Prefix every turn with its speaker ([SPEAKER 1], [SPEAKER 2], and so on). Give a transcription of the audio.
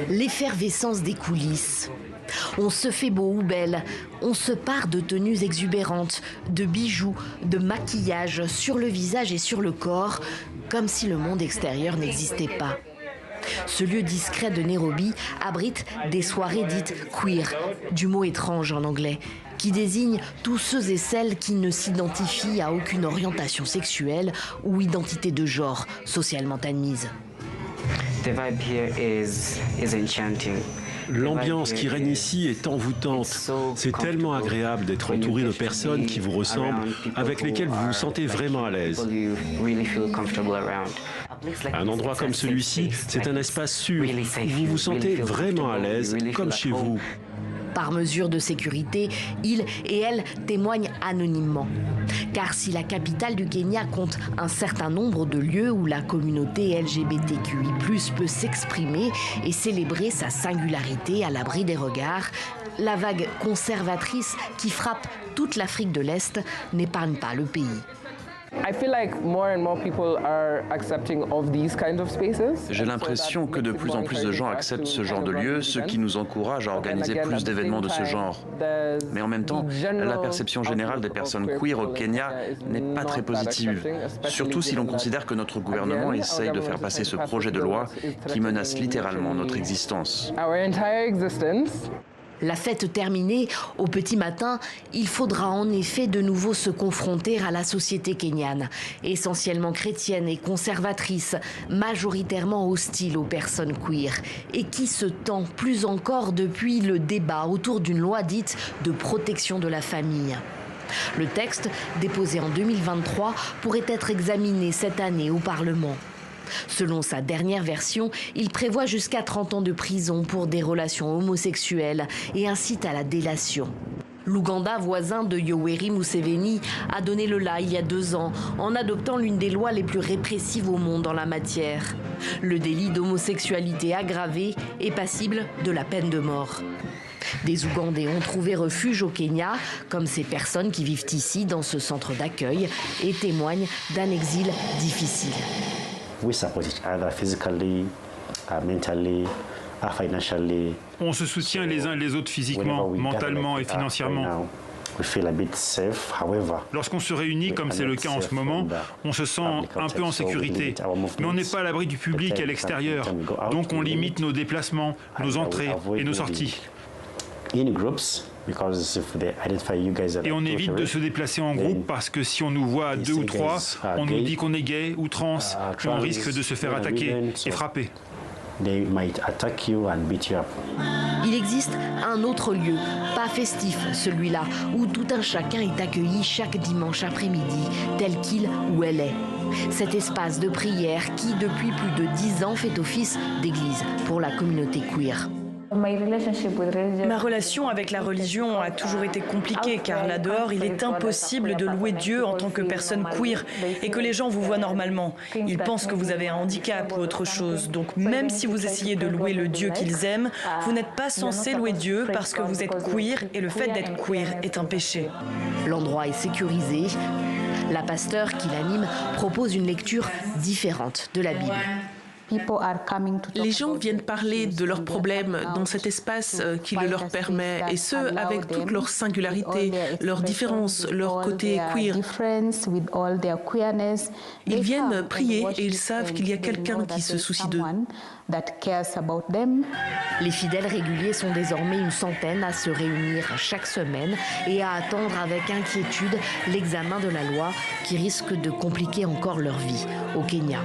[SPEAKER 1] L'effervescence des coulisses. On se fait beau ou belle, on se pare de tenues exubérantes, de bijoux, de maquillage sur le visage et sur le corps, comme si le monde extérieur n'existait pas. Ce lieu discret de Nairobi abrite des soirées dites queer, du mot étrange en anglais, qui désigne tous ceux et celles qui ne s'identifient à aucune orientation sexuelle ou identité de genre socialement admise.
[SPEAKER 2] The vibe here is enchanting.
[SPEAKER 3] L'ambiance qui règne ici est envoûtante. C'est tellement agréable d'être entouré de personnes qui vous ressemblent, avec lesquelles vous vous sentez vraiment à l'aise. Un endroit comme celui-ci, c'est un espace sûr, où vous vous sentez vraiment à l'aise, comme chez vous.
[SPEAKER 1] Par mesure de sécurité, il et elle témoignent anonymement. Car si la capitale du Kenya compte un certain nombre de lieux où la communauté LGBTQI+, peut s'exprimer et célébrer sa singularité à l'abri des regards, la vague conservatrice qui frappe toute l'Afrique de l'Est n'épargne pas le pays.
[SPEAKER 4] J'ai l'impression que de plus en plus de gens acceptent ce genre de lieu, ce qui nous encourage à organiser plus d'événements de ce genre. Mais en même temps, la perception générale des personnes queer au Kenya n'est pas très positive, surtout si l'on considère que notre gouvernement essaye de faire passer ce projet de loi qui menace littéralement notre existence.
[SPEAKER 1] La fête terminée, au petit matin, il faudra en effet de nouveau se confronter à la société kenyane, essentiellement chrétienne et conservatrice, majoritairement hostile aux personnes queer, et qui se tend plus encore depuis le débat autour d'une loi dite de protection de la famille. Le texte, déposé en 2023, pourrait être examiné cette année au Parlement. Selon sa dernière version, il prévoit jusqu'à 30 ans de prison pour des relations homosexuelles et incite à la délation. L'Ouganda, voisin de Yoweri Museveni, a donné le la il y a 2 ans en adoptant l'une des lois les plus répressives au monde en la matière. Le délit d'homosexualité aggravée est passible de la peine de mort. Des Ougandais ont trouvé refuge au Kenya, comme ces personnes qui vivent ici dans ce centre d'accueil et témoignent d'un exil difficile.
[SPEAKER 5] On se soutient les uns les autres physiquement, mentalement et financièrement. Lorsqu'on se réunit, comme c'est le cas en ce moment, on se sent un peu en sécurité. Mais on n'est pas à l'abri du public à l'extérieur. Donc on limite nos déplacements, nos entrées et nos sorties. Et on évite de se déplacer en groupe parce que si on nous voit à 2 ou 3, on nous dit qu'on est gay ou trans, et on risque de se faire attaquer et frapper.
[SPEAKER 1] Il existe un autre lieu, pas festif celui-là, où tout un chacun est accueilli chaque dimanche après-midi, tel qu'il ou elle est. Cet espace de prière qui, depuis plus de 10 ans, fait office d'église pour la communauté queer.
[SPEAKER 6] Ma relation avec la religion a toujours été compliquée car là dehors, il est impossible de louer Dieu en tant que personne queer et que les gens vous voient normalement. Ils pensent que vous avez un handicap ou autre chose. Donc même si vous essayez de louer le Dieu qu'ils aiment, vous n'êtes pas censé louer Dieu parce que vous êtes queer et le fait d'être queer est un péché.
[SPEAKER 1] L'endroit est sécurisé. La pasteure qui l'anime propose une lecture différente de la Bible.
[SPEAKER 7] Les gens viennent parler de leurs problèmes dans cet espace qui le leur permet, et ce, avec toute leur singularité, leurs différences, leur côté queer. Ils viennent prier et ils savent qu'il y a quelqu'un qui se soucie d'eux.
[SPEAKER 1] Les fidèles réguliers sont désormais une centaine à se réunir chaque semaine et à attendre avec inquiétude l'examen de la loi qui risque de compliquer encore leur vie au Kenya.